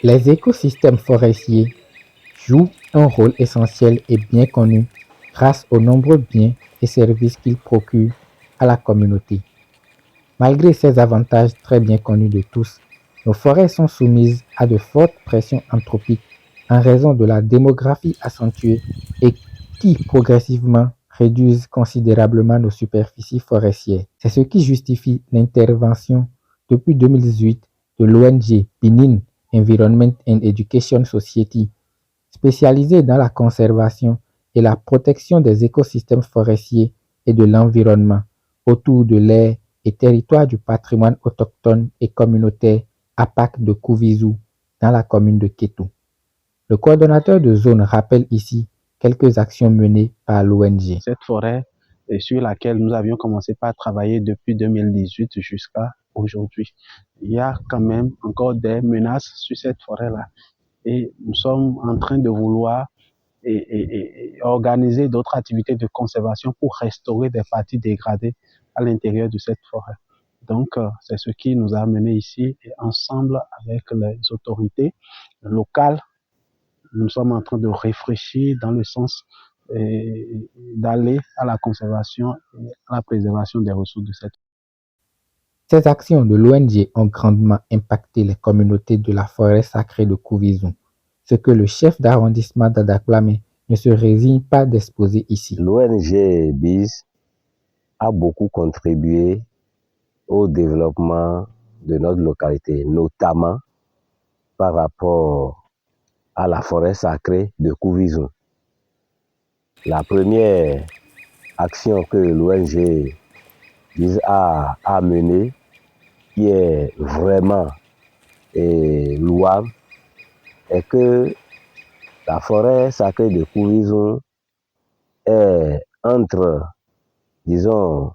Les écosystèmes forestiers jouent un rôle essentiel et bien connu grâce aux nombreux biens et services qu'ils procurent à la communauté. Malgré ces avantages très bien connus de tous, nos forêts sont soumises à de fortes pressions anthropiques en raison de la démographie accentuée et qui progressivement réduisent considérablement nos superficies forestières. C'est ce qui justifie l'intervention depuis 2018 de l'ONG Benin Environment and Education Society, spécialisée dans la conservation et la protection des écosystèmes forestiers et de l'environnement autour de l'aire et territoire du patrimoine autochtone et communautaire APAC de Kouvisou dans la commune de Kétou. Le coordonnateur de zone rappelle ici quelques actions menées par l'ONG. Cette forêt sur laquelle nous avions commencé par travailler depuis 2018 jusqu'à aujourd'hui. Il y a quand même encore des menaces sur cette forêt-là. Et nous sommes en train de vouloir et organiser d'autres activités de conservation pour restaurer des parties dégradées à l'intérieur de cette forêt. Donc, c'est ce qui nous a amenés ici et ensemble avec les autorités locales, nous sommes en train de réfléchir dans le sens d'aller à la conservation et à la préservation des ressources de cette forêt. Ces actions de l'ONG ont grandement impacté les communautés de la forêt sacrée de Kouvisou, ce que le chef d'arrondissement d'Adaklamme ne se résigne pas d'exposer ici. L'ONG BIS a beaucoup contribué au développement de notre localité, notamment par rapport à la forêt sacrée de Kouvisou. La première action que l'ONG BIS a menée, qui est vraiment louable, est que la forêt sacrée de Kouvisou est entre, disons,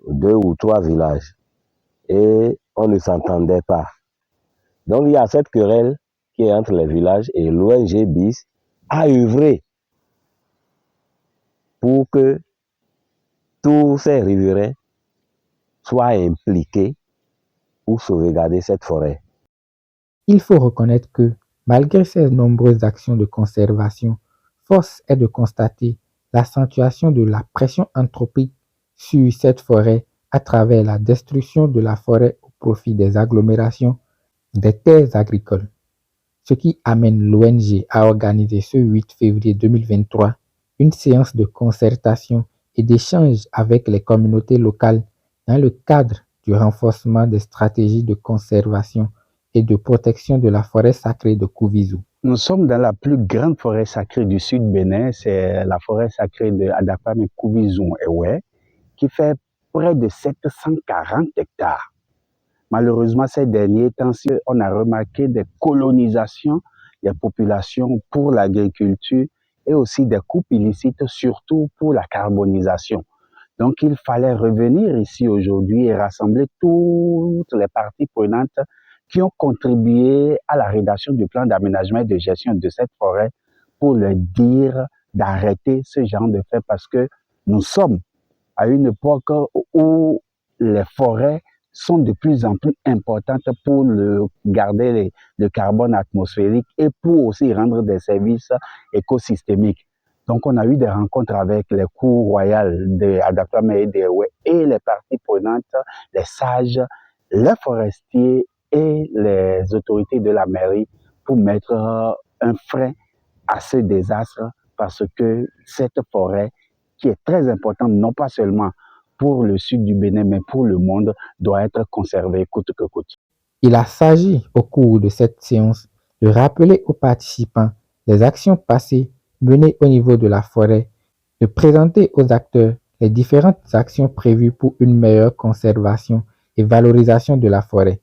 2 ou 3 villages et on ne s'entendait pas. Donc il y a cette querelle qui est entre les villages et l'ONG BIS a œuvré pour que tous ces riverains soient impliqués pour sauvegarder cette forêt. Il faut reconnaître que, malgré ces nombreuses actions de conservation, force est de constater l'accentuation de la pression anthropique sur cette forêt à travers la destruction de la forêt au profit des agglomérations des terres agricoles. Ce qui amène l'ONG à organiser ce 8 février 2023 une séance de concertation et d'échange avec les communautés locales dans le cadre du renforcement des stratégies de conservation et de protection de la forêt sacrée de Kouvisou. Nous sommes dans la plus grande forêt sacrée du sud Bénin, c'est la forêt sacrée de Adapam et Kouvisou Ewe, qui fait près de 740 hectares. Malheureusement, ces derniers temps, on a remarqué des colonisations des populations pour l'agriculture et aussi des coupes illicites, surtout pour la carbonisation. Donc, il fallait revenir ici aujourd'hui et rassembler toutes les parties prenantes qui ont contribué à la rédaction du plan d'aménagement et de gestion de cette forêt pour leur dire d'arrêter ce genre de fait parce que nous sommes à une époque où les forêts sont de plus en plus importantes pour garder le carbone atmosphérique et pour aussi rendre des services écosystémiques. Donc, on a eu des rencontres avec les cours royales d'Adaklame et d'Ewe et les parties prenantes, les sages, les forestiers et les autorités de la mairie pour mettre un frein à ce désastre parce que cette forêt, qui est très importante, non pas seulement pour le sud du Bénin, mais pour le monde, doit être conservée coûte que coûte. Il a s'agi, au cours de cette séance, de rappeler aux participants les actions passées menées au niveau de la forêt, de présenter aux acteurs les différentes actions prévues pour une meilleure conservation et valorisation de la forêt,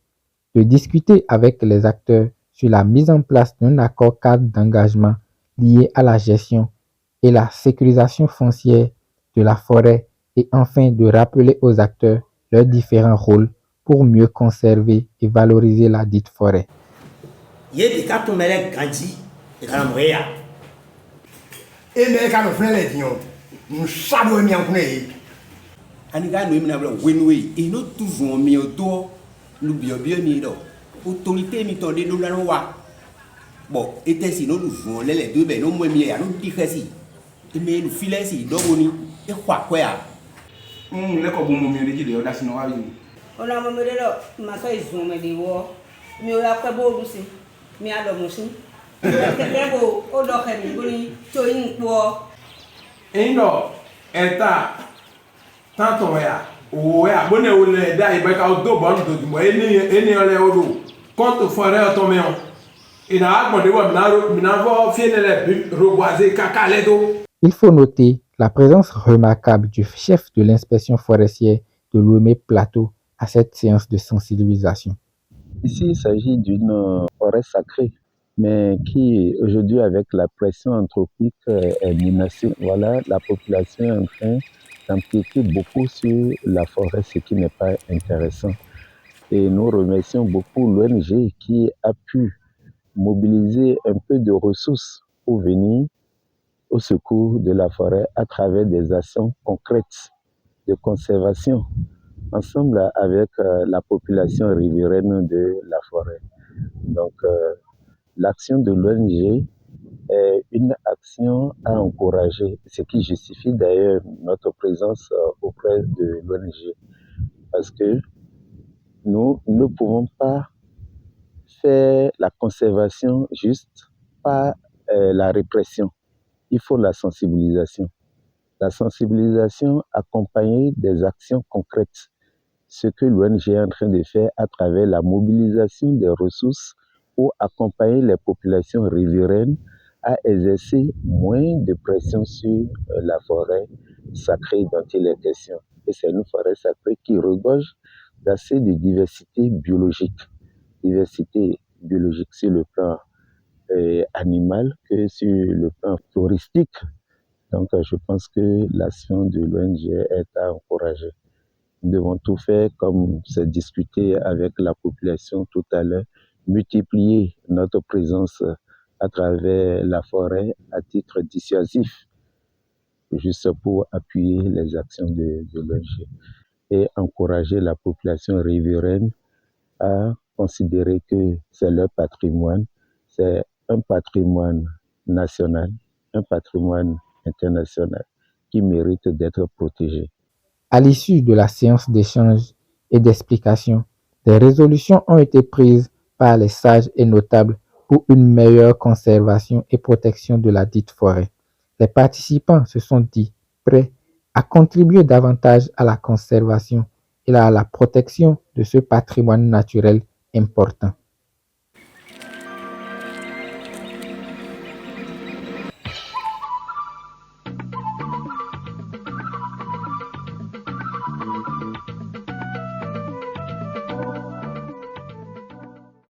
de discuter avec les acteurs sur la mise en place d'un accord cadre d'engagement lié à la gestion et la sécurisation foncière de la forêt et enfin de rappeler aux acteurs leurs différents rôles pour mieux conserver et valoriser la dite forêt. Autorité mi tɔ de do la wa Bon, et si nous jouons les deux, mais nous, moi, il y a nous dire si. Mais nous filons si, donc on y est quoi. Le ko bu mo mi ri jide o da sino wa yi. Ona mo mere lo ma so izun me de wo. Mi o ya pe bo ru si. Mi a lo mo si. Ke bo o do ke mi boni to yin po. Indo eta tanto ya. O ya bone o le da ibe ka o do bo ndo mo eni ole o do. Konto fore o to me on. Ina agbo de wo mi na vo fiene le reboiser kaka le do. Il faut noter la présence remarquable du chef de l'inspection forestière de Lomé Plateau à cette séance de sensibilisation. Ici, il s'agit d'une forêt sacrée, mais qui aujourd'hui, avec la pression anthropique, est menacée. Voilà, la population est en train d'empiéter beaucoup sur la forêt, ce qui n'est pas intéressant. Et nous remercions beaucoup l'ONG qui a pu mobiliser un peu de ressources pour venir au secours de la forêt à travers des actions concrètes de conservation, ensemble avec la population riveraine de la forêt. Donc, l'action de l'ONG est une action à encourager, ce qui justifie d'ailleurs notre présence auprès de l'ONG, parce que nous ne pouvons pas faire la conservation juste par la répression. Il faut la sensibilisation. La sensibilisation accompagnée des actions concrètes. Ce que l'ONG est en train de faire à travers la mobilisation des ressources pour accompagner les populations riveraines à exercer moins de pression sur la forêt sacrée dont il est question. Et c'est une forêt sacrée qui regorge d'assez de diversité biologique. Diversité biologique sur le plan animal que sur le plan touristique. Donc, je pense que l'action de l'ONG est à encourager. Nous devons tout faire, comme c'est discuté avec la population tout à l'heure, multiplier notre présence à travers la forêt à titre dissuasif, juste pour appuyer les actions de l'ONG et encourager la population riveraine à considérer que c'est leur patrimoine, c'est un patrimoine national, un patrimoine international qui mérite d'être protégé. À l'issue de la séance d'échange et d'explication, des résolutions ont été prises par les sages et notables pour une meilleure conservation et protection de la dite forêt. Les participants se sont dit prêts à contribuer davantage à la conservation et à la protection de ce patrimoine naturel important.